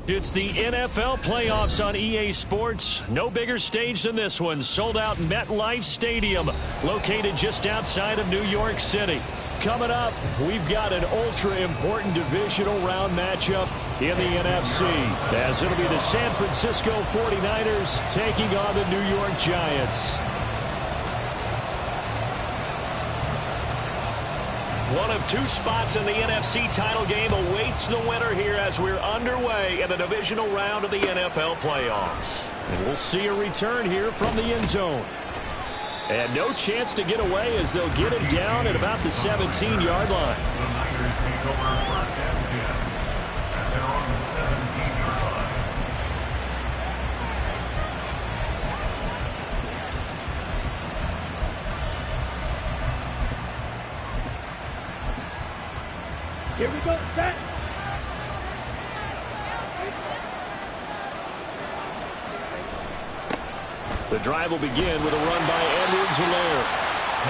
It's the NFL playoffs on EA Sports. No bigger stage than this one. Sold out MetLife Stadium, located just outside of New York City. Coming up, we've got an ultra-important divisional round matchup in the NFC, as it'll be the San Francisco 49ers taking on the New York Giants. One of two spots in the NFC title game awaits the winner here as we're underway in the divisional round of the NFL playoffs. And we'll see a return here from the end zone. And no chance to get away as they'll get him down at about the 17-yard line. Here we go, set. The drive will begin with a run by Edwards-Helaire.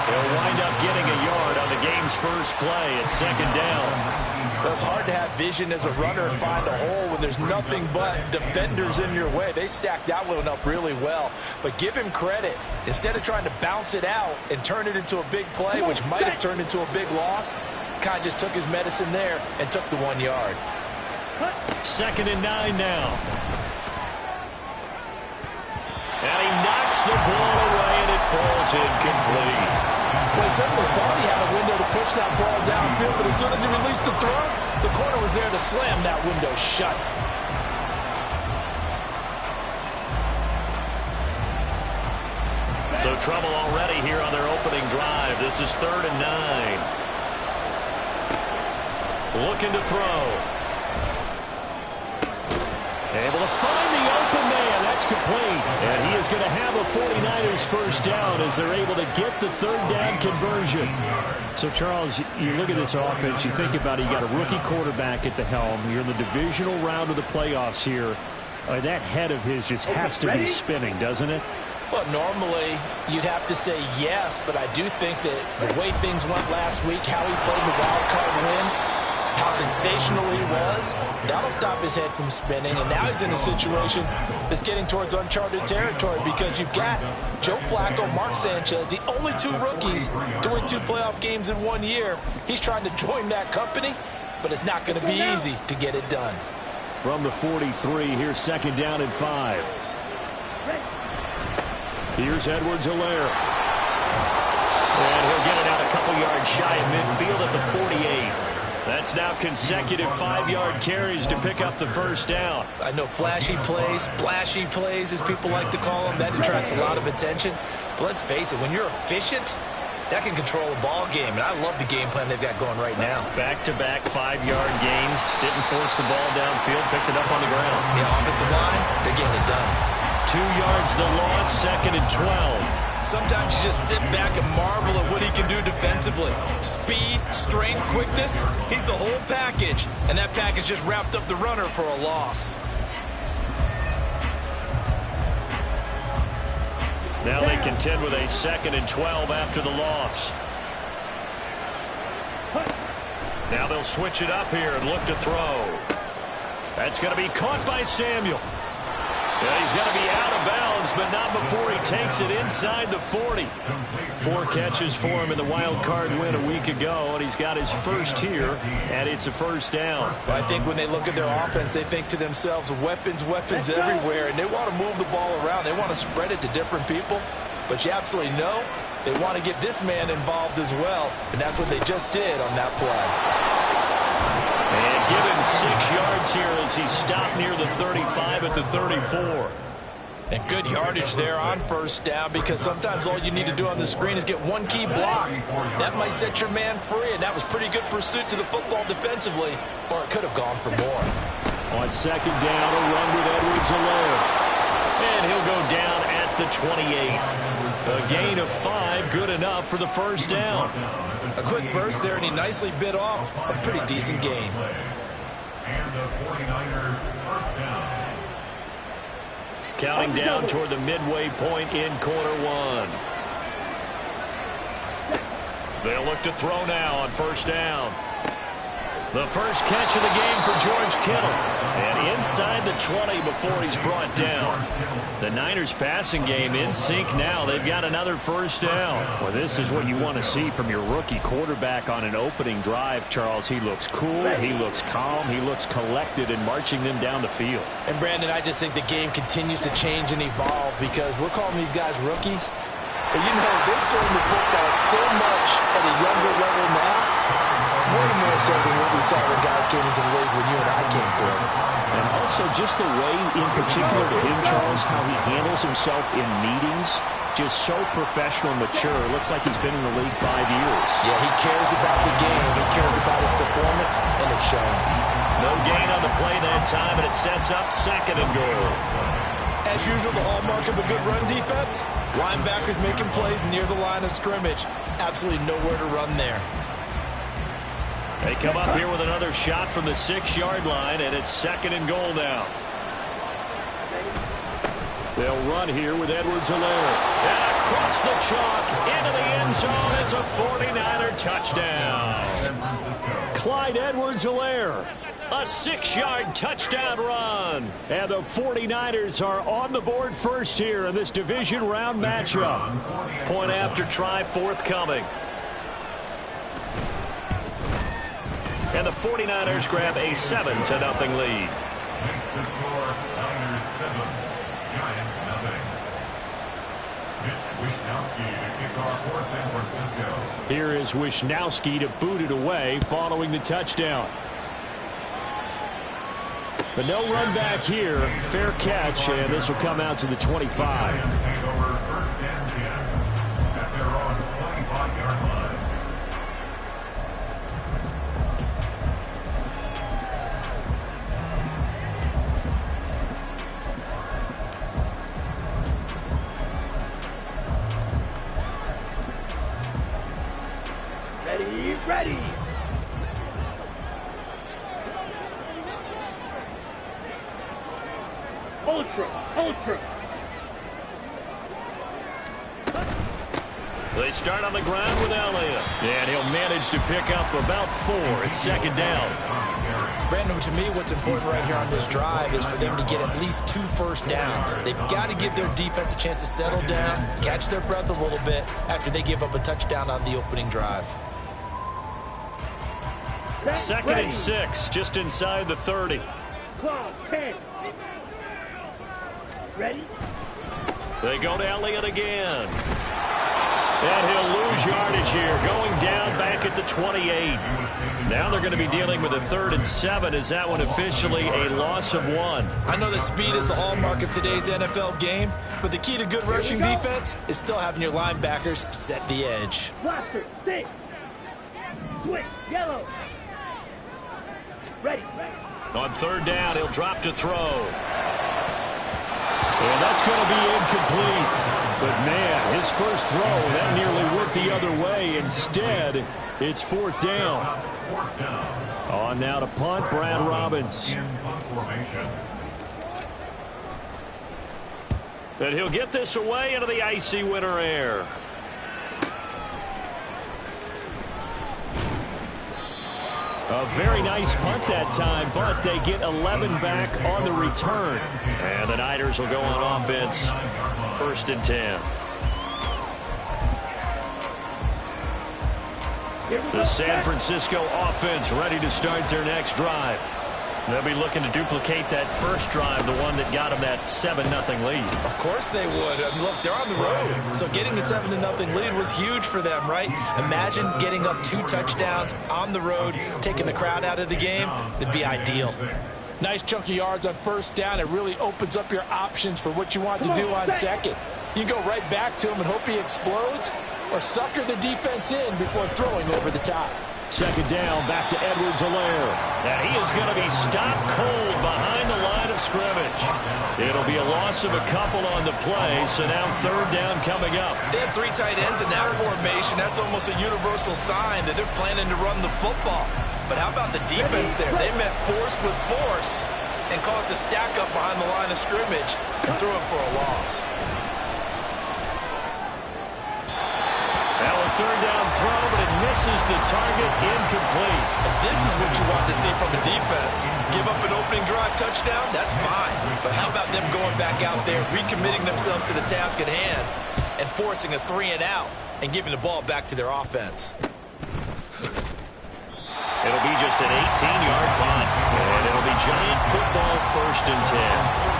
He'll wind up getting a yard on the game's first play at second down. Well, it's hard to have vision as a runner and find a hole when there's nothing but defenders in your way. They stacked that one up really well. But give him credit. Instead of trying to bounce it out and turn it into a big play, which might have turned into a big loss, kind of just took his medicine there and took the 1 yard. 2nd and 9 now. And he knocks the ball away, and it falls incomplete. Well, he certainly thought he had a window to push that ball downfield, but as soon as he released the throw, the corner was there to slam that window shut. So trouble already here on their opening drive. This is 3rd and 9. Looking to throw. Able to find the open man. That's complete. And he is going to have a 49ers first down as they're able to get the 3rd down conversion. So, Charles, you look at this offense, you think about it, you got a rookie quarterback at the helm. You're in the divisional round of the playoffs here. That head of his just has to be spinning, doesn't it? Well, normally you'd have to say yes, but I do think that the way things went last week, how he played the wild card win, how sensational he was, that'll stop his head from spinning. And now he's in a situation that's getting towards uncharted territory because you've got Joe Flacco, Mark Sanchez, the only two rookies doing 2 playoff games in 1 year. He's trying to join that company, but it's not going to be easy to get it done. From the 43, here's 2nd down and 5. Here's Edwards-Helaire. And he'll get it out a couple yards shy of midfield at the 48. That's now consecutive 5-yard carries to pick up the first down. I know flashy plays, splashy plays, as people like to call them, that attracts a lot of attention. But let's face it, when you're efficient, that can control a ball game. And I love the game plan they've got going right now. Back-to-back 5-yard gains. Didn't force the ball downfield, picked it up on the ground. The offensive line, they're getting it done. 2 yards the loss, 2nd and 12. Sometimes you just sit back and marvel at what he can do defensively. Speed, strength, quickness, he's the whole package. And that package just wrapped up the runner for a loss. Now they contend with a 2nd and 12 after the loss. Now they'll switch it up here and look to throw. That's going to be caught by Samuel. Yeah, he's going to be out of bounds, but not before he takes it inside the 40. 4 catches for him in the wild card win a week ago, and he's got his first here, and it's a first down. I think when they look at their offense, they think to themselves, weapons everywhere, and they want to move the ball around. They want to spread it to different people, but you absolutely know they want to get this man involved as well, and that's what they just did on that play. And given 6 yards here as he stopped near the 35 at the 34. And good yardage there on first down, because sometimes all you need to do on the screen is get one key block. That might set your man free, and that was pretty good pursuit to the football defensively, or it could have gone for more. On 2nd down, a run with Edwards-Helaire. And he'll go down at the 28. A gain of 5, good enough for the first down. A quick burst there, and he nicely bit off a pretty decent gain. And the 49ers first down. Counting down toward the midway point in quarter 1. They'll look to throw now on first down. The first catch of the game for George Kittle. And inside the 20 before he's brought down. The Niners passing game in sync now. They've got another first down. Well, this is what you want to see from your rookie quarterback on an opening drive, Charles. He looks cool. He looks calm. He looks collected in marching them down the field. And, Brandon, I just think the game continues to change and evolve because we're calling these guys rookies. But, you know, they're throwing the football so much at a younger level now. Way more so than what we saw when guys came into the league when you and I came through. And also just the way, in particular to him, Charles, how he handles himself in meetings, just so professional, mature. Looks like he's been in the league 5 years. Yeah, he cares about the game. He cares about his performance, and it's showing. No gain on the play that time, and it sets up 2nd and goal. As usual, the hallmark of a good run defense, linebackers making plays near the line of scrimmage. Absolutely nowhere to run there. They come up here with another shot from the 6-yard line, and it's 2nd and goal now. They'll run here with Edwards-Helaire. And across the chalk, into the end zone. It's a 49er touchdown. Clyde Edwards-Helaire. A 6-yard touchdown run. And the 49ers are on the board first here in this division round matchup. Point after try forthcoming. And the 49ers grab a 7-0 lead. Makes the score Niners 7, Giants nothing. Mitch Wishnowsky to kick off for San Francisco. Here is Wishnowsky to boot it away following the touchdown. But no run back here. Fair catch, and this will come out to the 25. Giants take over 1st and 10 at their own 25-yard line. Ready. Ultra. They start on the ground with Elliott. And he'll manage to pick up about 4. It's 2nd down. Brandon, to me, what's important right here on this drive is for them to get at least 2 first downs. They've got to give their defense a chance to settle down, catch their breath a little bit after they give up a touchdown on the opening drive. 2nd and 6, just inside the 30. 10. Ready? They go to Elliott again. And he'll lose yardage here, going down back at the 28. Now they're going to be dealing with a 3rd and 7. Is that one officially a loss of 1? I know that speed is the hallmark of today's NFL game, but the key to good rushing defense is still having your linebackers set the edge. Blaster, 6. Switch, yellow. Ready. On 3rd down, he'll drop to throw. And that's going to be incomplete. But, man, his first throw, that nearly went the other way. Instead, it's 4th down. On now to punt, Brad Robbins. And he'll get this away into the icy winter air. A very nice punt that time, but they get 11 back on the return. And the Niners will go on offense. 1st and 10. The San Francisco offense ready to start their next drive. They'll be looking to duplicate that first drive, the one that got them that 7-0 lead. Of course they would. Look, they're on the road. So getting a 7-0 lead was huge for them, right? Imagine getting up 2 touchdowns on the road, taking the crowd out of the game. It'd be ideal. Nice chunk of yards on 1st down. It really opens up your options for what you want to do on 2nd. You go right back to him and hope he explodes, or sucker the defense in before throwing over the top. 2nd down, back to Edwards-Helaire. And he is going to be stopped cold behind the line of scrimmage. It'll be a loss of a couple on the play, so now 3rd down coming up. They had 3 tight ends in that formation. That's almost a universal sign that they're planning to run the football. But how about the defense there? They met force with force and caused a stack up behind the line of scrimmage and threw it for a loss. Now a 3rd down throw, but it misses the target, incomplete. And this is what you want to to see from a defense. Give up an opening drive touchdown, that's fine. But how about them going back out there, recommitting themselves to the task at hand, and forcing a 3-and-out and giving the ball back to their offense? It'll be just an 18-yard punt, and it'll be Giant football, 1st and 10.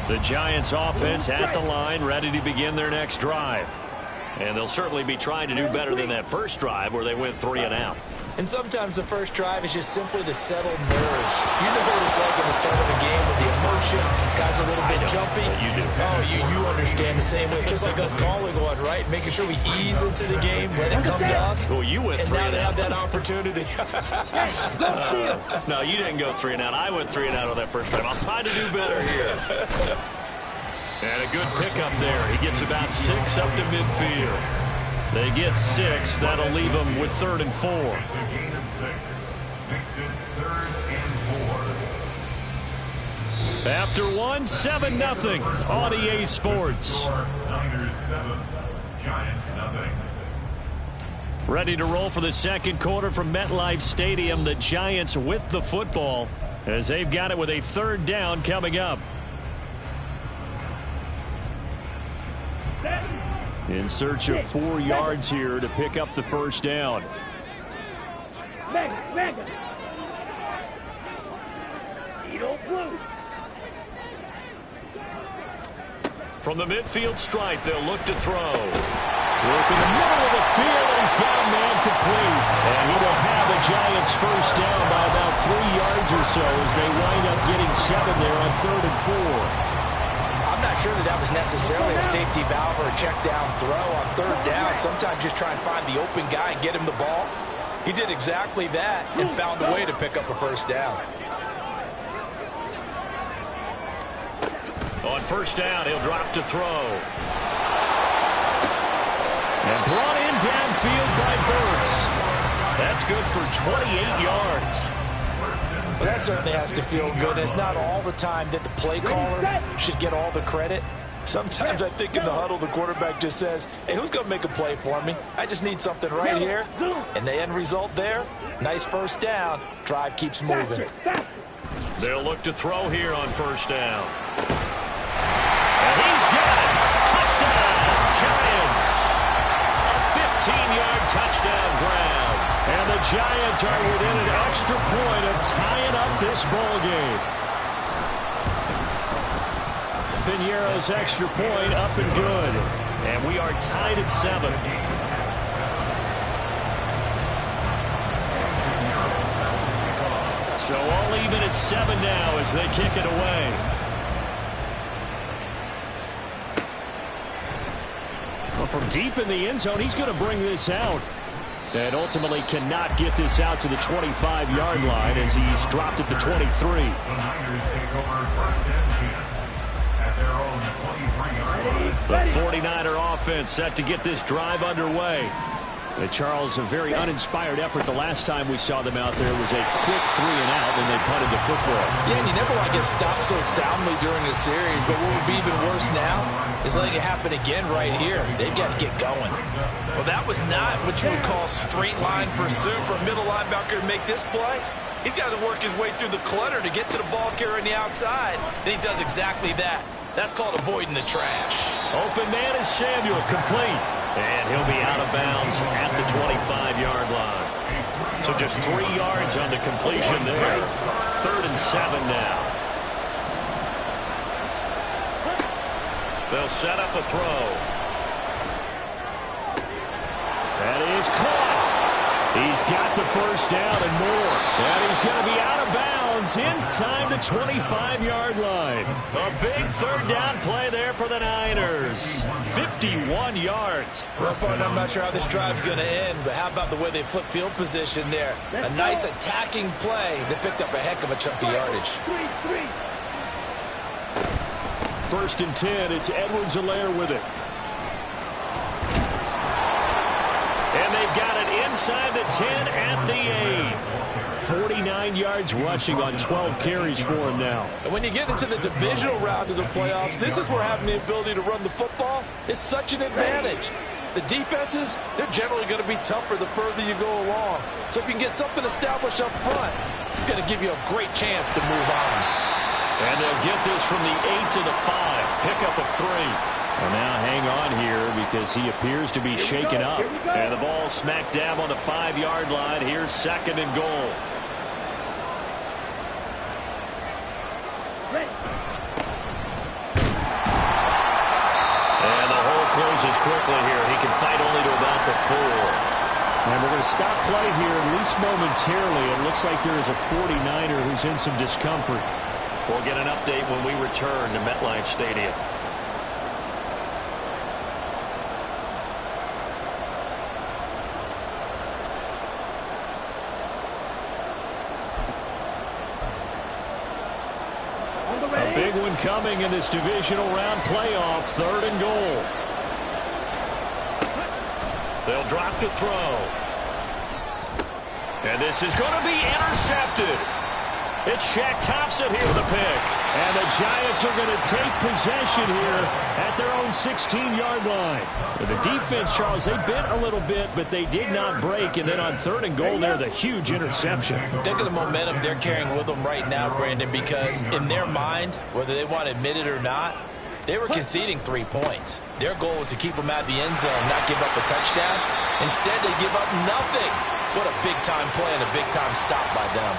The Giants offense at the line, ready to begin their next drive. And they'll certainly be trying to do better than that first drive where they went 3-and-out. And sometimes the first drive is just simply to settle nerves. You know what it's like at the start of a game with the emotion. Guys are a little bit jumpy. You do. Oh, you understand the same way. It's just like us calling one, right? Making sure we ease into the game, let it come to us. Well, you went 3-and-out. And now they have that opportunity. No, you didn't go 3-and-out. I went 3-and-out on that first drive. I'm trying to do better here. And a good pickup there. He gets about 6 up to midfield. They get 6. That'll leave them with 3rd and 4. It's a gain of 6. Makes it 3rd and 4. After 1, 7-0 on EA Sports. Niners 7, Giants 0. Ready to roll for the second quarter from MetLife Stadium. The Giants with the football as they've got it with a 3rd down coming up. In search of 4 yards here to pick up the 1st down. Mega. Blue. From the midfield stripe, they'll look to throw. Work in the middle of the field, and he's got a man complete. And he will have the Giants 1st down by about 3 yards or so as they wind up getting 7 there on 3rd and 4. I'm not sure that was necessarily a safety valve or a check down throw on 3rd down. Sometimes just try and find the open guy and get him the ball. He did exactly that and found a way to pick up a 1st down. On 1st down, he'll drop to throw. And brought in downfield by Burks. That's good for 28 yards. Well, that certainly has to feel good. It's not all the time that the play caller should get all the credit. Sometimes I think in the huddle, the quarterback just says, hey, who's going to make a play for me? I just need something right here. And the end result there, nice 1st down. Drive keeps moving. They'll look to throw here on 1st down. And he's got it. Touchdown, Giants. A 15-yard touchdown grab. And the Giants are within an extra point of tying up this ball game. Piñeiro's extra point up and good. And we are tied at 7. So all even at 7 now as they kick it away. Well, from deep in the end zone, he's going to bring this out. And ultimately cannot get this out to the 25-yard line as he's dropped at the 23. The Niners take over 1st and 10 at their own 23-yard line. The 49er offense set to get this drive underway. Charles, a very uninspired effort. The last time we saw them out there was a quick 3-and-out, and they punted the football. Yeah, and you never want to get stopped so soundly during a series, but what would be even worse now is letting it happen again right here. They've got to get going. Well, that was not what you would call straight line pursuit for a middle linebacker to make this play. He's got to work his way through the clutter to get to the ball carrier on the outside, and he does exactly that. That's called avoiding the trash. Open man is Samuel, complete. And he'll be out of bounds at the 25-yard line. So just 3 yards on the completion there. 3rd and 7 now. They'll set up a throw. That is caught. He's got the 1st down and more. And he's going to be out of bounds inside the 25-yard line. A big 3rd down play there for the Niners. 51 yards. Well, fun, I'm not sure how this drive's going to end, but how about the way they flip field position there? A nice attacking play that picked up a heck of a chunk of yardage. 1st and 10. It's Edwards-Helaire with it. And they've got it inside the 10 at the 8. 49 yards rushing on 12 carries for him now. And when you get into the divisional round of the playoffs, this is where having the ability to run the football is such an advantage. The defenses, they're generally going to be tougher the further you go along. So if you can get something established up front, it's going to give you a great chance to move on. And they'll get this from the 8 to the 5. Pickup of 3. Well, now hang on here because he appears to be shaken up. And the ball smacked down on the 5-yard line. Here's 2nd and goal. And the hole closes quickly here. He can fight only to about the 4. And we're going to stop play here at least momentarily. It looks like there is a 49er who's in some discomfort. We'll get an update when we return to MetLife Stadium. A big one coming in this divisional round playoff. 3rd and goal. They'll drop to throw. And this is going to be intercepted. It's Shaq Thompson here with a pick. And the Giants are going to take possession here at their own 16-yard line. The defense, Charles, they bit a little bit, but they did not break. And then on 3rd and goal there, the huge interception. Think of the momentum they're carrying with them right now, Brandon, because in their mind, whether they want to admit it or not, they were conceding 3 points. Their goal was to keep them out of the end zone, not give up a touchdown. Instead, they give up nothing. What a big-time play and a big-time stop by them.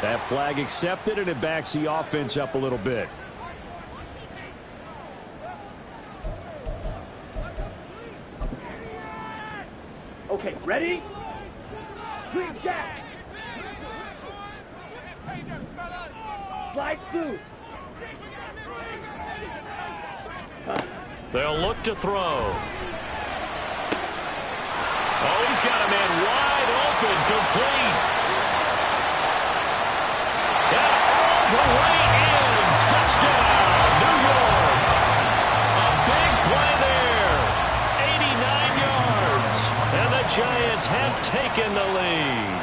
That flag accepted, and it backs the offense up a little bit. Okay, ready? Green Jack. Slide through. They'll look to throw. Oh, he's got a man wide open, complete. And all the way in, touchdown, New York. A big play there, 89 yards, and the Giants have taken the lead.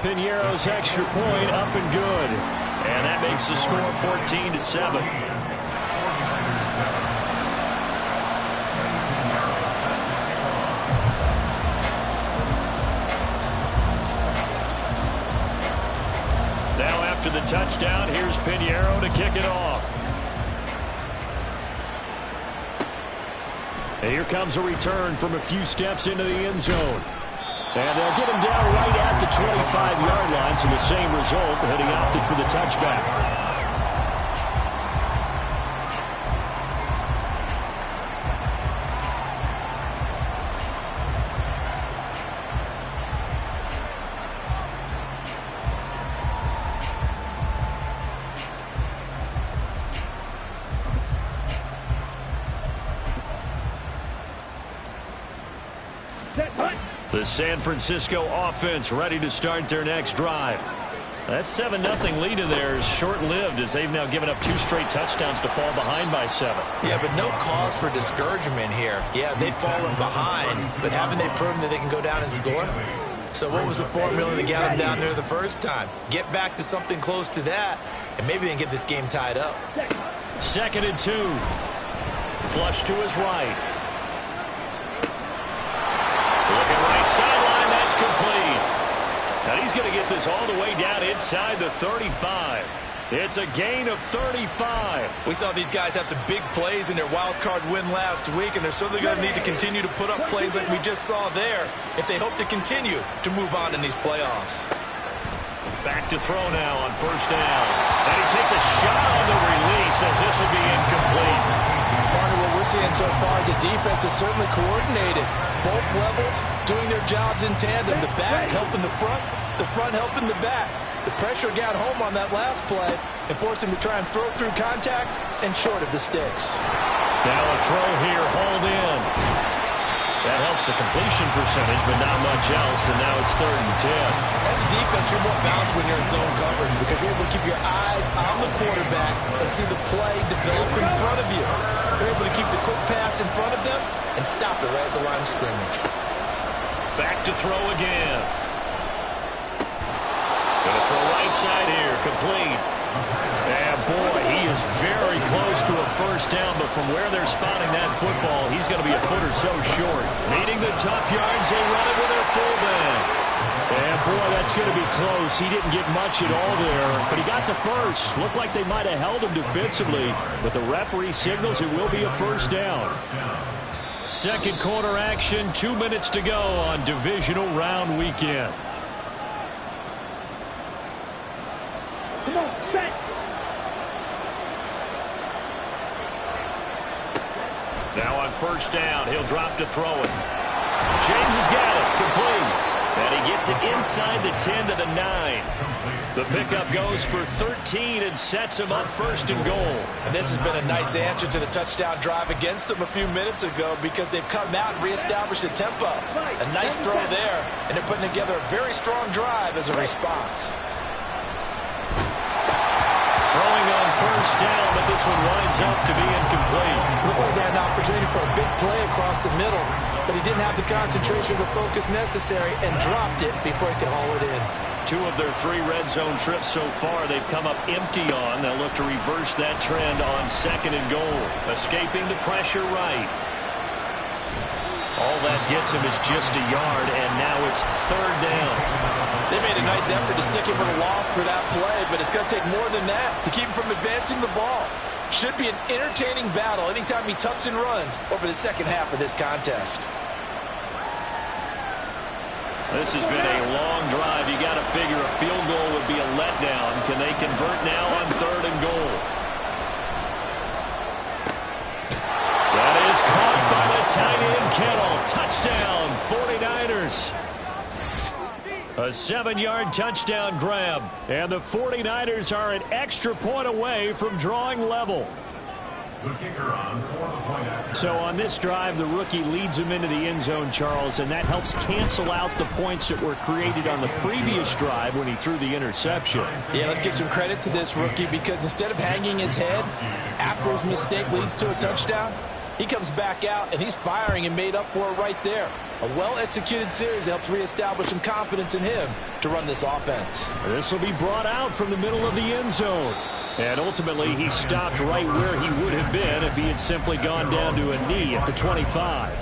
Piñeiro's extra point up and good, and that makes the score 14-7. The touchdown. Here's Piñeiro to kick it off. And here comes a return from a few steps into the end zone. And they'll get him down right at the 25-yard line, so the same result, that he opted for the touchback. The San Francisco offense ready to start their next drive. That 7-0 lead of theirs short-lived as they've now given up 2 straight touchdowns to fall behind by 7. Yeah, but no cause for discouragement here. Yeah, they've fallen behind, but haven't they proven that they can go down and score? So what was the formula that got them down there the first time? Get back to something close to that, and maybe they can get this game tied up. 2nd and 2. Flush to his right. Looking right sideline, that's complete. Now he's going to get this all the way down inside the 35. It's a gain of 35. We saw these guys have some big plays in their wild card win last week, and they're certainly going to need to continue to put up plays like we just saw there if they hope to continue to move on in these playoffs. Back to throw now on 1st down. And he takes a shot on the release as this will be incomplete. Partner, what we're seeing so far is the defense is certainly coordinated. Both levels doing their jobs in tandem. The back helping the front helping the back. The pressure got home on that last play and forced him to try and throw through contact and short of the sticks. Now a throw here, hauled in. That helps the completion percentage, but not much else, and now it's 3rd and 10. As a defense, you're more balanced when you're in zone coverage because you're able to keep your eyes on the quarterback and see the play develop in front of you. You're able to keep the quick pass in front of them and stop it right at the line of scrimmage. Back to throw again. Gonna throw right side here, complete. And boy, he is very close to a first down, but from where they're spotting that football, he's going to be a foot or so short. Needing the tough yards, they run it with their fullback. And boy, that's going to be close. He didn't get much at all there, but he got the first. Looked like they might have held him defensively, but the referee signals it will be a first down. Second quarter action, 2 minutes to go on divisional round weekend. Come on, set. Now on first down, he'll drop to throw it. James has got it, complete. And he gets it inside the 10 to the 9. The pickup goes for 13 and sets him up first and goal. And this has been a nice answer to the touchdown drive against them a few minutes ago because they've come out and reestablished the tempo. A nice throw there, and they're putting together a very strong drive as a response. Throwing on first down, but this one winds up to be incomplete. Looked like they had an opportunity for a big play across the middle, but he didn't have the concentration or the focus necessary and dropped it before he could haul it in. 2 of their 3 red zone trips so far they've come up empty on. They'll look to reverse that trend on second and goal. Escaping the pressure right. All that gets him is just a yard, and now it's third down. They made a nice effort to stick him with a loss for that play, but it's going to take more than that to keep him from advancing the ball. Should be an entertaining battle anytime he tucks and runs over the second half of this contest. This has been a long drive. You got to figure a field goal would be a letdown. Can they convert now on third and goal? That is caught by the tight end, Kittle. Touchdown, 49ers. A 7-yard touchdown grab. And the 49ers are an extra point away from drawing level. So on this drive, the rookie leads him into the end zone, Charles, and that helps cancel out the points that were created on the previous drive when he threw the interception. Yeah, let's give some credit to this rookie because instead of hanging his head after his mistake leads to a touchdown, he comes back out and he's firing and made up for it right there. A well-executed series helps reestablish some confidence in him to run this offense. This will be brought out from the middle of the end zone. And ultimately, he stopped right where he would have been if he had simply gone down to a knee at the 25.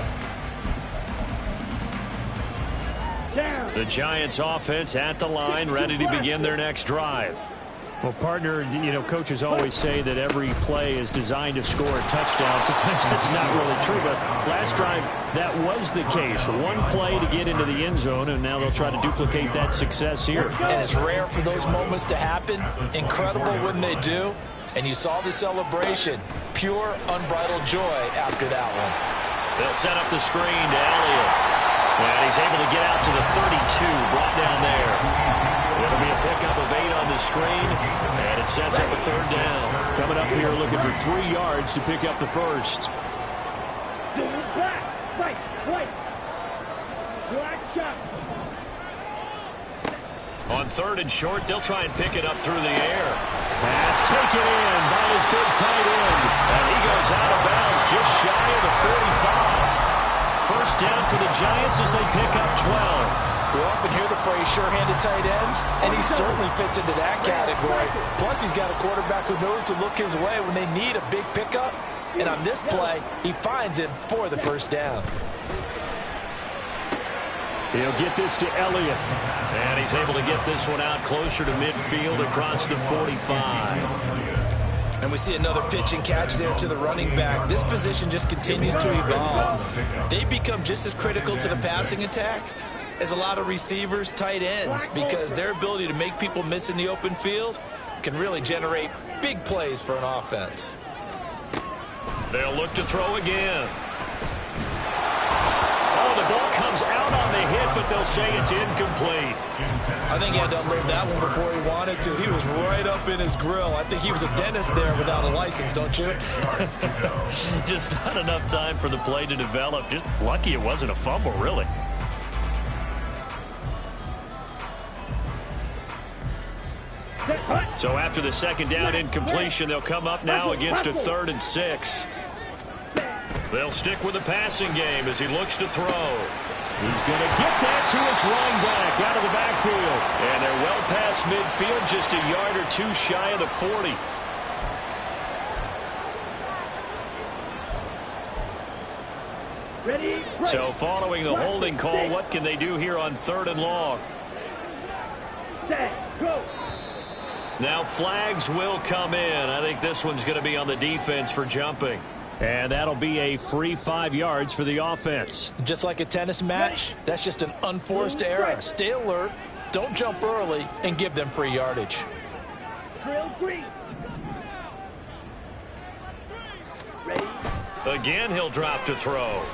The Giants offense at the line, ready to begin their next drive. Well, partner, you know, coaches always say that every play is designed to score a touchdown. Sometimes that's not really true, but last drive, that was the case. One play to get into the end zone, and now they'll try to duplicate that success here. And it's rare for those moments to happen. Incredible when they do. And you saw the celebration. Pure, unbridled joy after that one. They'll set up the screen to Elliott. And he's able to get out to the 32, brought down there. It'll be a pickup of 8 on the screen, and it sets up a third down. Coming up here looking for 3 yards to pick up the first. Black, right, right. Black shot. On third and short, they'll try and pick it up through the air. Pass taken in by his big tight end, and he goes out of bounds just shy of the 45. First down for the Giants as they pick up 12. We often hear the phrase sure-handed tight ends, and he certainly fits into that category. Plus, he's got a quarterback who knows to look his way when they need a big pickup. And on this play, he finds him for the first down. He'll get this to Elliott. And he's able to get this one out closer to midfield across the 45. And we see another pitch and catch there to the running back. This position just continues to evolve. They become just as critical to the passing attack as a lot of receivers, tight ends, because their ability to make people miss in the open field can really generate big plays for an offense. They'll look to throw again. Oh, the ball comes out on the hit, but they'll say it's incomplete. I think he had to unload that one before he wanted to. He was right up in his grill. I think he was a dentist there without a license, don't you? Just not enough time for the play to develop. Just lucky it wasn't a fumble, really. So after the second down incompletion, they'll come up now against a 3rd and 6. They'll stick with the passing game as he looks to throw. He's going to get that to his running back out of the backfield. And they're well past midfield, just a yard or two shy of the 40. Ready, so following the holding call, what can they do here on 3rd and long? Set, go. Now flags will come in. I think this one's going to be on the defense for jumping. And that'll be a free 5 yards for the offense. Just like a tennis match, that's just an unforced error. Stay alert, don't jump early, and give them free yardage. Drill green. Ready. Again, he'll drop to throw.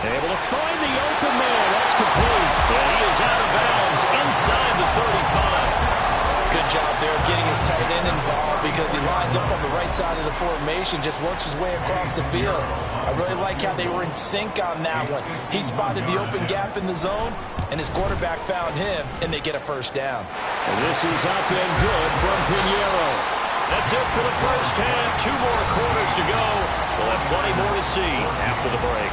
Able to find the open man. That's complete. And he is out of bounds inside the 35. Good job there of getting his tight end involved because he lines up on the right side of the formation, just works his way across the field. I really like how they were in sync on that one. He spotted the open gap in the zone, and his quarterback found him, and they get a first down. And this is up and good from Pinheiro. That's it for the first half. 2 more quarters to go. We'll have plenty more to see after the break.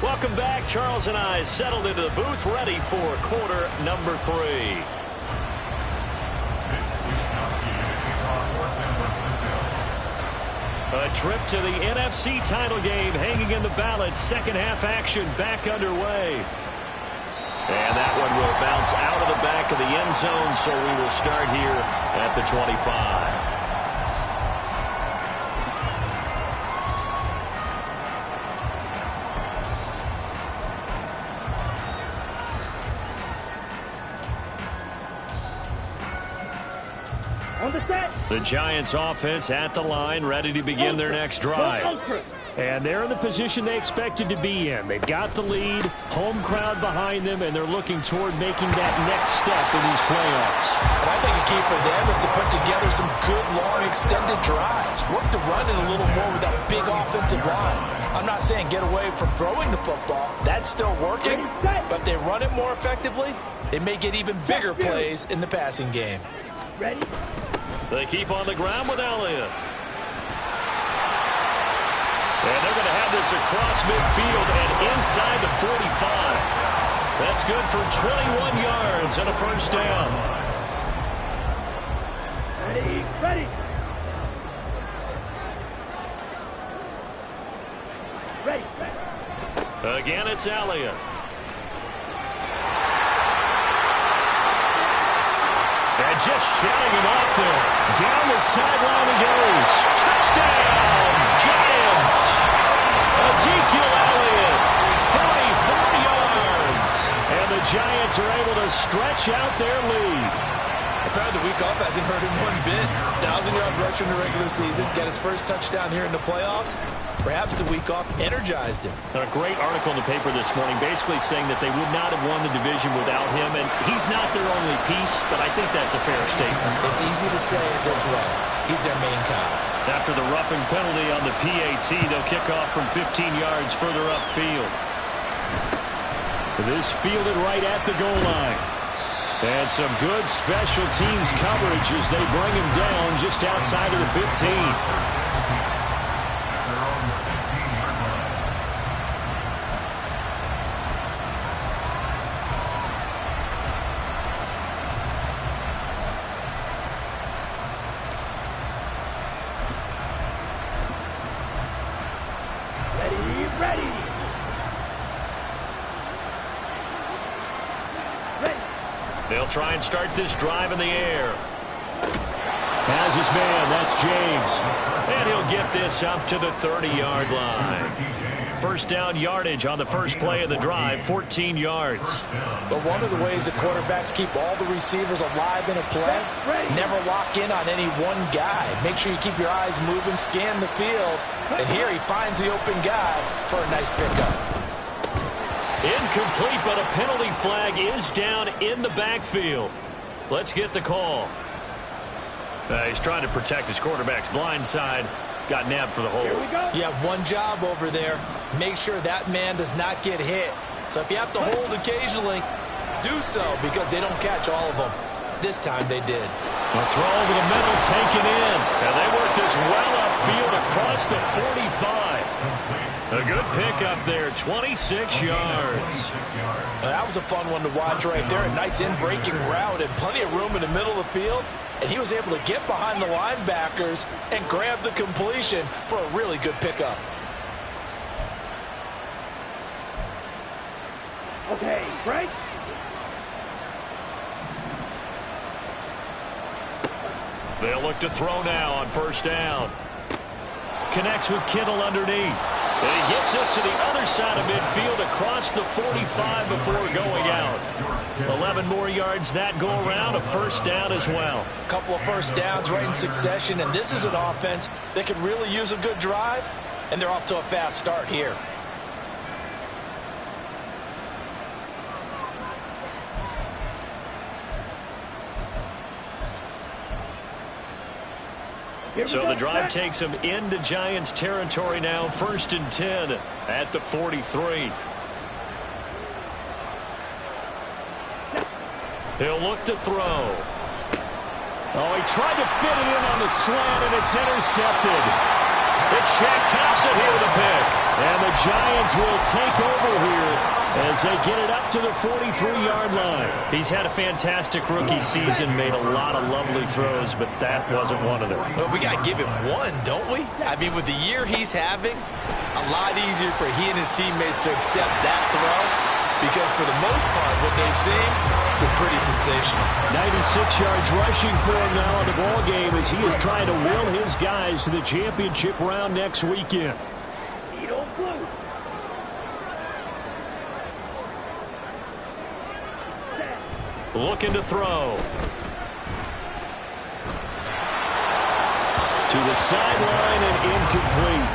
Welcome back. Charles and I settled into the booth, ready for quarter number 3. A trip to the NFC title game hanging in the balance. Second half action back underway. And that one will bounce out of the back of the end zone, so we will start here at the 25. The Giants offense at the line, ready to begin their next drive. And they're in the position they expected to be in. They've got the lead, home crowd behind them, and they're looking toward making that next step in these playoffs. And I think a key for them is to put together some good, long, extended drives. Work the run in a little more with that big offensive line. I'm not saying get away from throwing the football. That's still working. But if they run it more effectively, they may get even bigger plays in the passing game. Ready? They keep on the ground with Elliott. And they're going to have this across midfield and inside the 45. That's good for 21 yards and a first down. Ready, ready. Ready. Again, it's Elliott. And just shutting him off there. Down the sideline he goes. Touchdown, Giants. Ezekiel Elliott, 44 yards. And the Giants are able to stretch out their lead. Apparently the week off hasn't hurt him one bit. 1,000-yard rusher in the regular season. Got his first touchdown here in the playoffs. Perhaps the week off energized him. A great article in the paper this morning basically saying that they would not have won the division without him, and he's not their only piece, but I think that's a fair statement. It's easy to say it this way. He's their main guy. After the roughing penalty on the PAT, they'll kick off from 15 yards further upfield. This fielded right at the goal line. And some good special teams coverage as they bring him down just outside of the 15. They'll try and start this drive in the air. Has his man, that's James. And he'll get this up to the 30-yard line. First down yardage on the first play of the drive, 14 yards. But one of the ways that quarterbacks keep all the receivers alive in a play, never lock in on any one guy. Make sure you keep your eyes moving, scan the field. And here he finds the open guy for a nice pickup. Incomplete, but a penalty flag is down in the backfield. Let's get the call. He's trying to protect his quarterback's blind side. Got nabbed for the hold. You have one job over there. make ssure that man does not get hit. So if you have to hold occasionally, do so, because they don't catch all of them. This time they did. A throw over the middle, taken in. And they work this well upfield across the 45. A good pickup there, 26 yards. That was a fun one to watch right there. A nice in-breaking route and plenty of room in the middle of the field. And he was able to get behind the linebackers and grab the completion for a really good pickup. Okay, break. They'll look to throw now on first down. Connects with Kittle underneath. And he gets us to the other side of midfield across the 45 before going out. 11 more yards that go around, a first down as well. A couple of first downs right in succession, and this is an offense that could really use a good drive, and they're off to a fast start here. So the drive takes them into Giants territory now, 1st and 10 at the 43. He'll look to throw. Oh, he tried to fit it in on the slant, and it's intercepted. It's Shaq Thompson here with a pick. And the Giants will take over here as they get it up to the 43-yard line. He's had a fantastic rookie season, made a lot of lovely throws, but that wasn't one of them. Well, we got to give him one, don't we? I mean, with the year he's having, a lot easier for he and his teammates to accept that throw, because for the most part, what they've seen, it's been pretty sensational. 96 yards rushing for him now in the ball game as he is trying to will his guys to the championship round next weekend. Needle blue. Looking to throw. To the sideline and incomplete.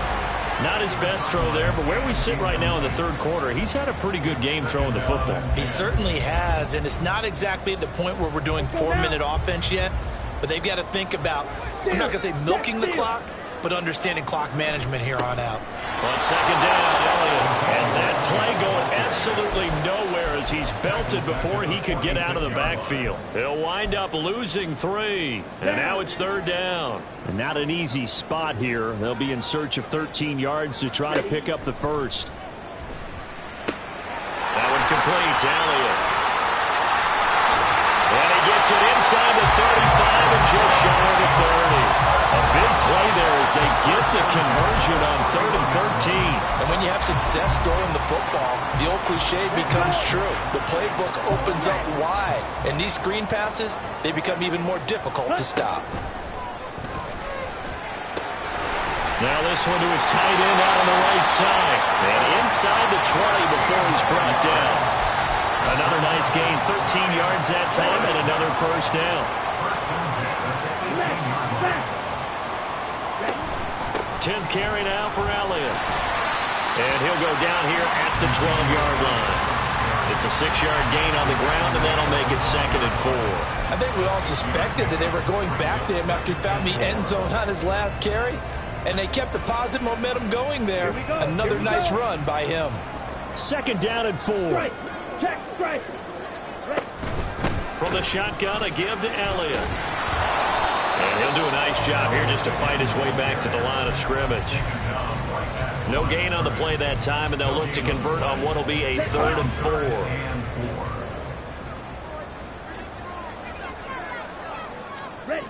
Not his best throw there, but where we sit right now in the third quarter, he's had a pretty good game throwing the football. He certainly has, and it's not exactly at the point where we're doing 4-minute offense yet, but they've got to think about, I'm not going to say milking the clock, but understanding clock management here on out. On second down, Elliott. And that play going absolutely nowhere as he's belted before he could get out of the backfield. He'll wind up losing 3. And now it's third down. And not an easy spot here. They'll be in search of 13 yards to try to pick up the first. That one complete to Elliott. And he gets it inside the 35 and just shy of the 30. A big play there as they get the conversion on 3rd and 13. And when you have success throwing the football, the old cliche becomes true. The playbook opens up wide. And these screen passes, they become even more difficult to stop. Now this one to his tight end out on the right side. And inside the 20 before he's brought down. Another nice gain, 13 yards that time, and another first down. 10th carry now for Elliott. And he'll go down here at the 12-yard line. It's a 6-yard gain on the ground, and that'll make it 2nd and 4. I think we all suspected that they were going back to him after he found the end zone on his last carry, and they kept the positive momentum going there. Another nice run by him. 2nd down and 4. Strike. Check. Strike. From the shotgun, a give to Elliott. And he'll do a nice job here just to fight his way back to the line of scrimmage. No gain on the play that time, and they'll look to convert on what will be a 3rd and 4. Ready.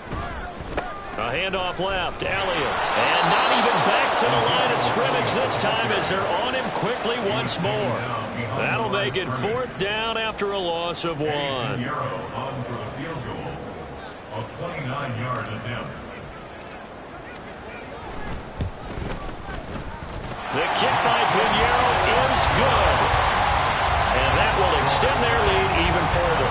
A handoff left, Elliott. And not even back to the line of scrimmage this time as they're on him quickly once more. That'll make it 4th down after a loss of 1. A 29-yard attempt. The kick by Pinheiro is good. And that will extend their lead even further.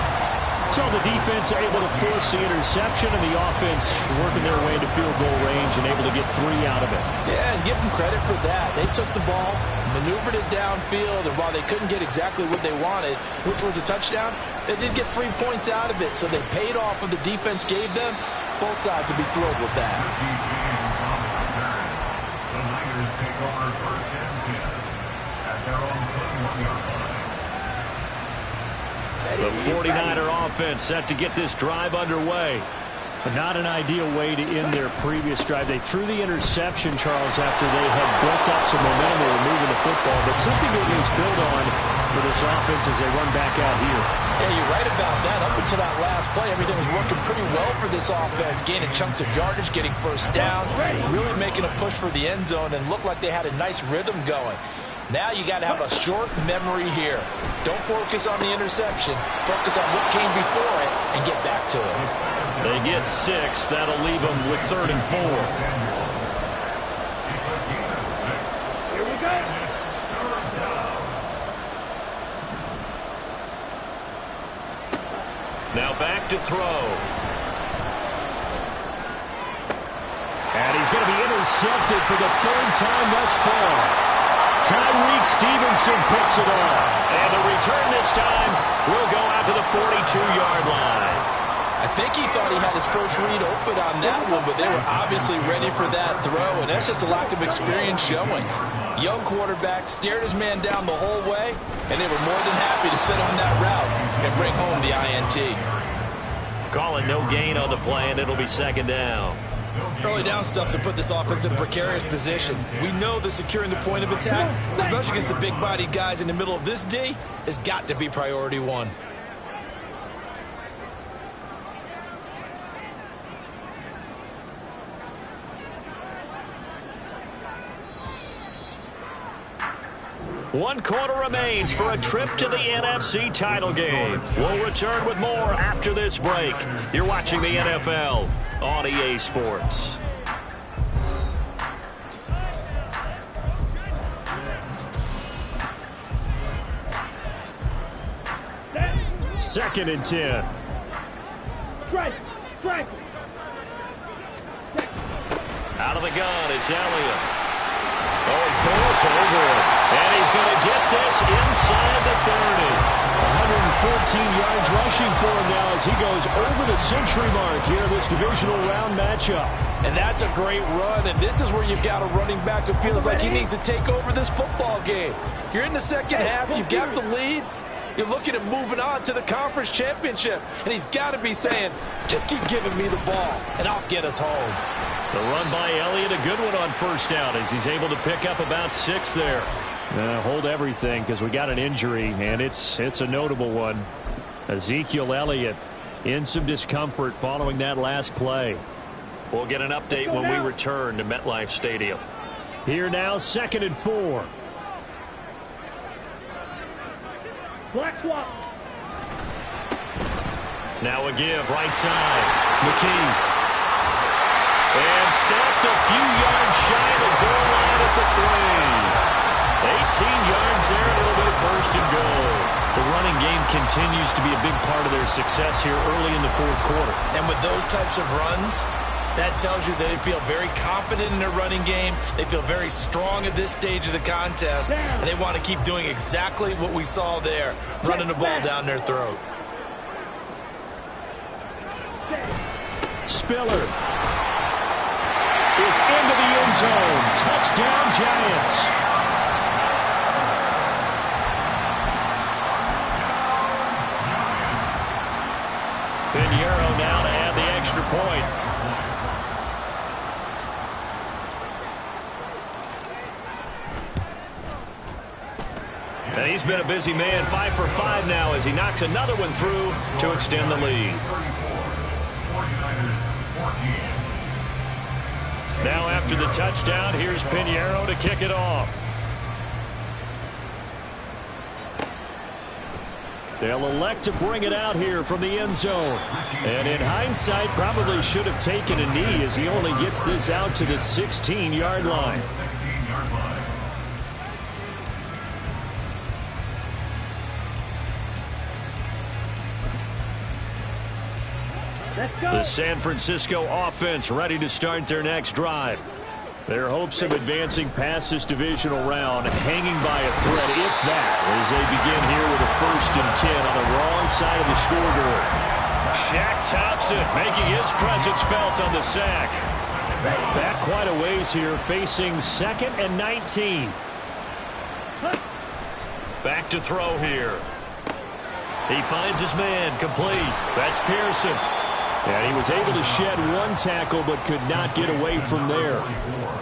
So the defense able to force the interception, and the offense working their way to field goal range and able to get 3 out of it. Yeah, and give them credit for that. They took the ball, maneuvered it downfield, and while they couldn't get exactly what they wanted, which was a touchdown, they did get 3 points out of it, so they paid off what the defense gave them. Both sides to be thrilled with that. The Niners take over 1st and 10. The 49er offense set to get this drive underway. But not an ideal way to end their previous drive. They threw the interception, Charles, after they had built up some momentum. They were moving the football, but something to at least build on for this offense as they run back out here. Yeah, you're right about that. Up until that last play, everything was working pretty well for this offense, gaining chunks of yardage, getting first downs, really making a push for the end zone, and looked like they had a nice rhythm going. Now you got to have a short memory here. Don't focus on the interception. Focus on what came before it and get back to it. They get 6. That'll leave them with 3rd and 4. Here we go. Now back to throw. And he's going to be intercepted for the 3rd time thus far. Tyreek Stevenson picks it off. And the return this time will go out to the 42-yard line. I think he thought he had his first read open on that one, but they were obviously ready for that throw, and that's just a lack of experience showing. Young quarterback stared his man down the whole way, and they were more than happy to send him on that route and bring home the INT. Calling no gain on the play, and it'll be 2nd down. Early down stuff's to put this offense in a precarious position. We know that securing the point of attack, especially against the big-bodied guys in the middle of this D, has got to be priority 1. One quarter remains for a trip to the NFC title game. We'll return with more after this break. You're watching the NFL on EA Sports. Second and 10. Strike. Strike. Out of the gun, it's Elliott. Oh, he throws over it. And he's going to get this inside the 30. 114 yards rushing for him now as he goes over the century mark here in this divisional round matchup. And that's a great run, and this is where you've got a running back who feels like he needs to take over this football game. You're in the second half, you've got the lead. You're looking at moving on to the conference championship, and he's got to be saying, just keep giving me the ball, and I'll get us home. The run by Elliott, a good one on 1st down as he's able to pick up about 6 there. Hold everything because we got an injury, and it's a notable one. Ezekiel Elliott in some discomfort following that last play. We'll get an update when we return to MetLife Stadium. Here now, 2nd and 4. Black swap. Now a give, right side. McKee. And stopped a few yards shy of the goal line at the 3. 18 yards there, and it'll be 1st and goal. The running game continues to be a big part of their success here early in the 4th quarter. And with those types of runs, that tells you they feel very confident in their running game. They feel very strong at this stage of the contest, and they want to keep doing exactly what we saw there, running the ball down their throat. Spiller is into the end zone. Touchdown, Giants. Pinheiro now to add the extra point. And he's been a busy man, 5 for 5 now as he knocks another one through to extend the lead. Now after the touchdown, here's Pinheiro to kick it off. They'll elect to bring it out here from the end zone. And in hindsight, probably should have taken a knee as he only gets this out to the 16-yard line. The San Francisco offense ready to start their next drive. Their hopes of advancing past this divisional round hanging by a thread, if that, as they begin here with a 1st and 10 on the wrong side of the scoreboard. Shaq Thompson making his presence felt on the sack. Back quite a ways here, facing 2nd and 19. Back to throw here. He finds his man, complete. That's Pearson. And he was able to shed one tackle but could not get away from there.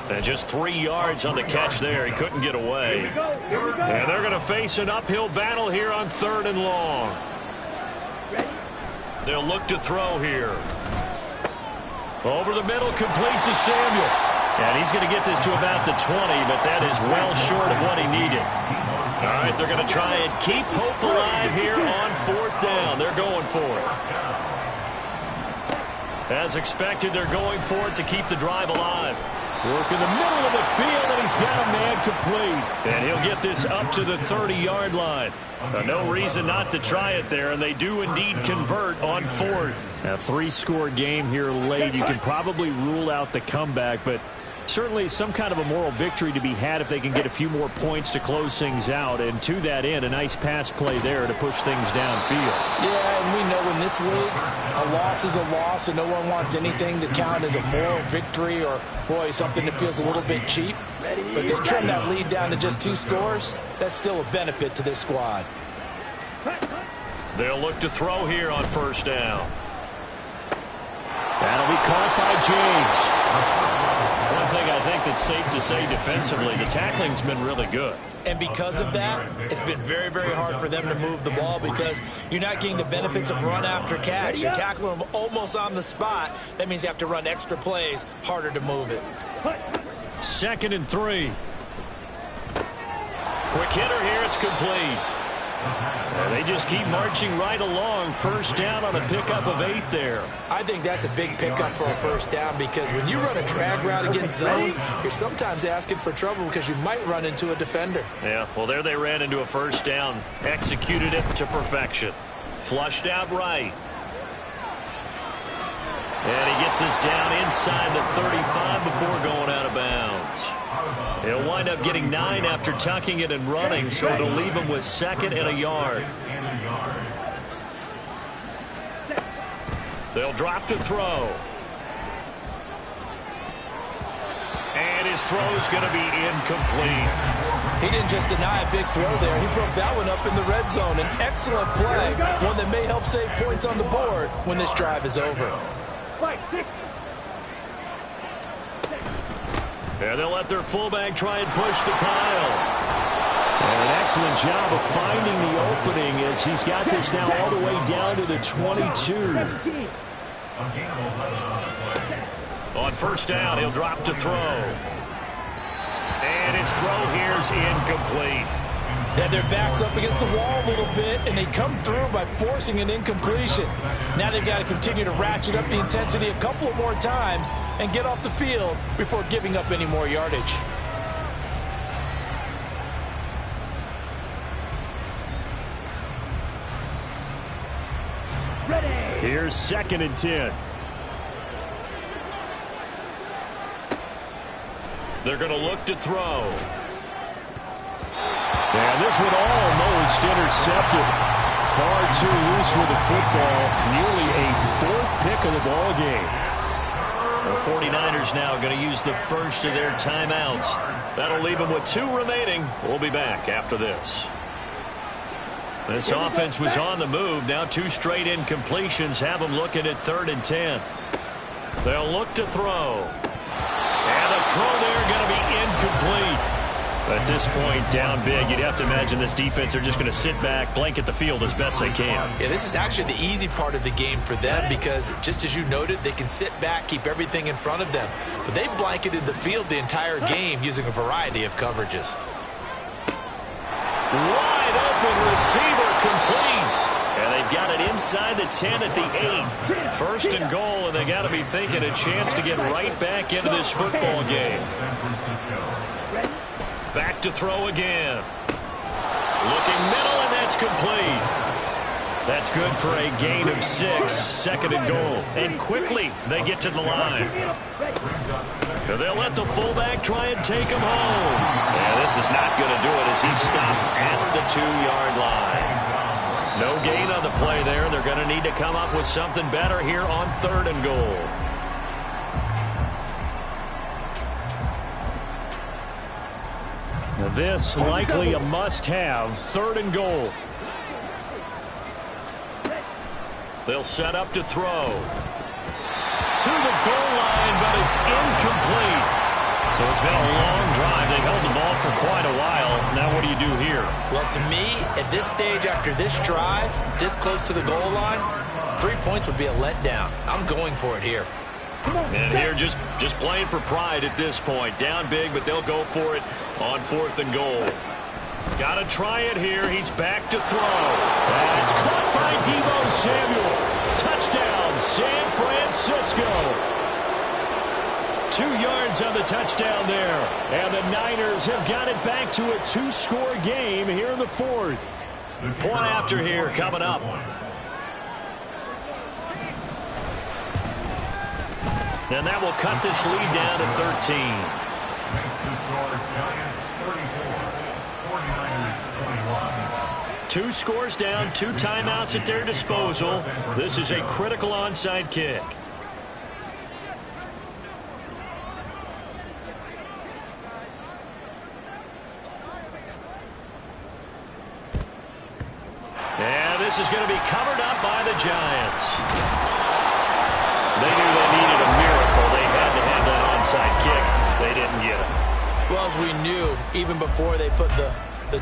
And just 3 yards on the catch there. He couldn't get away. And they're going to face an uphill battle here on 3rd and long. They'll look to throw here. Over the middle, complete to Samuel. And he's going to get this to about the 20, but that is well short of what he needed. All right, they're going to try and keep hope alive here on 4th down. They're going for it. As expected, they're going for it to keep the drive alive. Work in the middle of the field, and he's got a man complete. And he'll get this up to the 30-yard line. No reason not to try it there, and they do indeed convert on 4th. A 3-score game here late. You can probably rule out the comeback, but certainly some kind of a moral victory to be had if they can get a few more points to close things out. And to that end, a nice pass play there to push things downfield. Yeah, and we know in this league, a loss is a loss, and no one wants anything to count as a moral victory or, boy, something that feels a little bit cheap. But they trim that lead down to just 2 scores. That's still a benefit to this squad. They'll look to throw here on 1st down. That'll be caught by James. One thing I think that's safe to say defensively, the tackling's been really good. And because of that, it's been very, very hard for them to move the ball because you're not getting the benefits of run after catch. You're tackling them almost on the spot. That means you have to run extra plays, harder to move it. 2nd and 3. Quick hitter here, it's complete. They just keep marching right along. 1st down on a pickup of 8 there. I think that's a big pickup for a 1st down because when you run a drag route against zone, you're sometimes asking for trouble because you might run into a defender. Yeah, well, there they ran into a 1st down. Executed it to perfection. Flushed out right. And he gets us down inside the 35 before going out of bounds. He'll wind up getting 9 after tucking it and running, so it'll leave him with 2nd and a yard. They'll drop to throw. And his throw's going to be incomplete. He didn't just deny a big throw there. He broke that one up in the red zone. An excellent play, one that may help save points on the board when this drive is over. And they'll let their fullback try and push the pile. And an excellent job of finding the opening as he's got this now all the way down to the 22. On 1st down, he'll drop to throw. And his throw here's incomplete. And their back's up against the wall a little bit, and they come through by forcing an incompletion. Now they've got to continue to ratchet up the intensity a couple of more times and get off the field before giving up any more yardage. Ready. Here's 2nd and 10. They're going to look to throw. And this one almost intercepted. Far too loose with the football. Nearly a 4th pick of the ball game. The 49ers now going to use the first of their timeouts. That'll leave them with 2 remaining. We'll be back after this. This offense was on the move. Now 2 straight incompletions have them looking at 3rd and 10. They'll look to throw. And the throw there going to be incomplete. At this point, down big, you'd have to imagine this defense are just going to sit back, blanket the field as best they can. Yeah, this is actually the easy part of the game for them because, just as you noted, they can sit back, keep everything in front of them. But they've blanketed the field the entire game using a variety of coverages. Wide open receiver complete. And they've got it inside the 10 at the 8. 1st and goal, and they got to be thinking a chance to get right back into this football game. Back to throw again. Looking middle, and that's complete. That's good for a gain of 6. 2nd and goal. And quickly, they get to the line. They'll let the fullback try and take him home. Yeah, this is not going to do it as he's stopped at the 2-yard line. No gain on the play there. They're going to need to come up with something better here on 3rd and goal. This likely a must-have. 3rd and goal. They'll set up to throw. To the goal line, but it's incomplete. So it's been a long drive. They've held the ball for quite a while. Now what do you do here? Well, to me, at this stage, after this drive, this close to the goal line, 3 points would be a letdown. I'm going for it here. And here just playing for pride at this point. Down big, but they'll go for it on 4th and goal. Got to try it here. He's back to throw. And it's caught by Deebo Samuel. Touchdown, San Francisco. 2 yards on the touchdown there. And the Niners have got it back to a 2-score game here in the 4th. Point after here coming up. And that will cut this lead down to 13. Next to score, Giants 34, 49ers 21. 2 scores down, 2 timeouts at their disposal. This is a critical onside kick. And this is going to be covered up by the Giants. They knew they needed a miracle. They had to have that onside kick. They didn't get it. Well, as we knew, even before they put the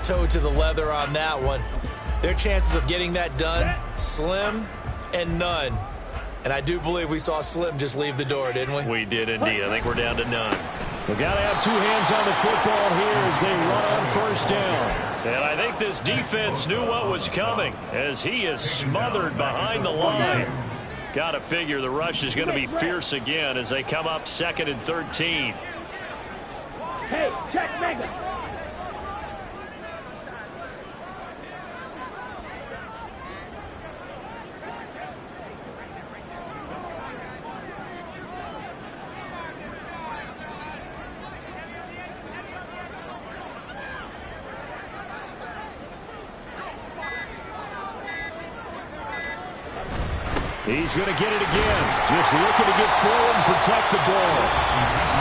toe to the leather on that one, their chances of getting that done, slim and none. And I do believe we saw Slim just leave the door, didn't we? We did indeed. I think we're down to none. We've got to have 2 hands on the football here as they run on 1st down. And I think this defense knew what was coming as he is smothered behind the line. Got to figure the rush is going to be fierce again as they come up 2nd and 13. Hey, check Mega. He's going to get it again. Just looking to get forward and protect the ball.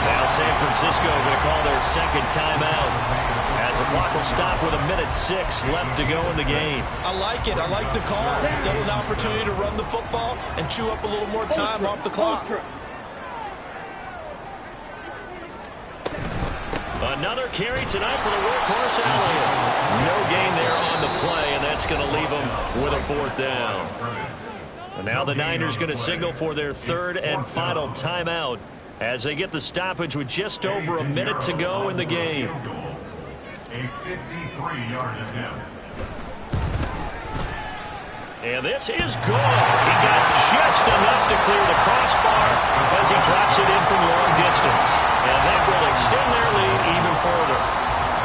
Now San Francisco going to call their 2nd timeout as the clock will stop with 1:06 left to go in the game. I like it. I like the call. Still an opportunity to run the football and chew up a little more time off the clock. Another carry tonight for the workhorse Elliott. No gain there on the play, and that's going to leave them with a 4th down. And now the Niners going to signal for their 3rd and final timeout as they get the stoppage with just over a minute to go in the game. A 53-yard attempt. And this is good. He got just enough to clear the crossbar as he drops it in from long distance. And that will extend their lead even further.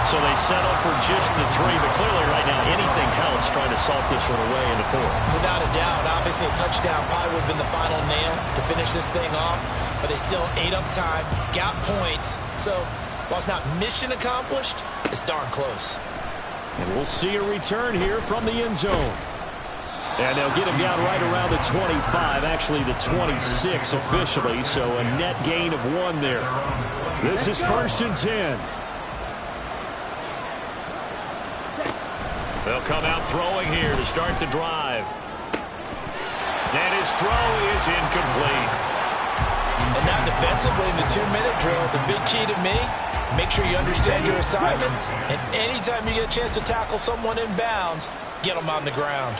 So they settle for just the 3, but clearly right now anything helps trying to salt this one away in the 4th. Without a doubt, obviously a touchdown probably would have been the final nail to finish this thing off, but they still ate up time, got points. So while it's not mission accomplished, it's darn close. And we'll see a return here from the end zone. And they'll get him down right around the 25, actually the 26 officially, so a net gain of 1 there. This is 1st and 10. They'll come out throwing here to start the drive. And his throw is incomplete. And now defensively in the 2-minute drill, the big key to me, make sure you understand your assignments. And anytime you get a chance to tackle someone in bounds, get them on the ground.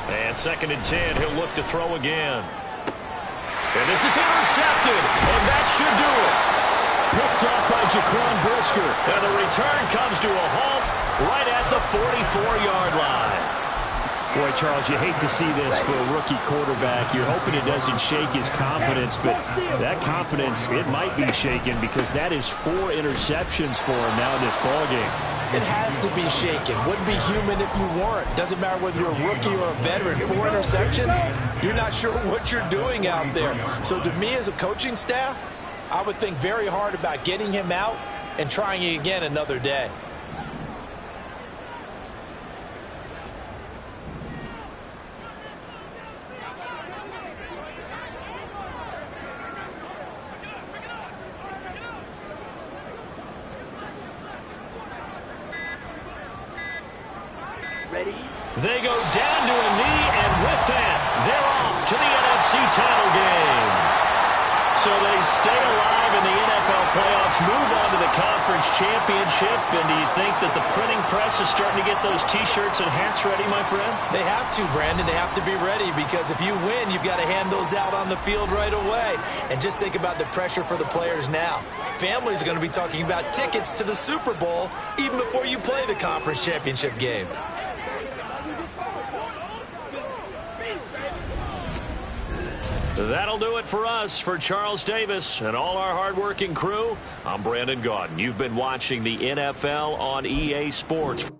And 2nd and 10, he'll look to throw again. And this is intercepted. And that should do it. Picked up by Jaquan Brisker. And the return comes to a halt right at the 44-yard line. Boy, Charles, you hate to see this for a rookie quarterback. You're hoping it doesn't shake his confidence, but that confidence, it might be shaken because that is 4 interceptions for him now in this ballgame. It has to be shaken. Wouldn't be human if you weren't. Doesn't matter whether you're a rookie or a veteran. 4 interceptions, you're not sure what you're doing out there. So to me as a coaching staff, I would think very hard about getting him out and trying it again another day. Ready? They go down to a knee, and And with that, they're off to the NFC title game. So they stay alive in the NFL playoffs, move on to the conference championship. And do you think that the printing press is starting to get those T-shirts and hats ready, my friend? They have to, Brandon. They have to be ready, because if you win, you've got to hand those out on the field right away. And just think about the pressure for the players now. Families are going to be talking about tickets to the Super Bowl even before you play the conference championship game. That'll do it for us. For Charles Davis and all our hardworking crew, I'm Brandon Gaudin. You've been watching the NFL on EA Sports.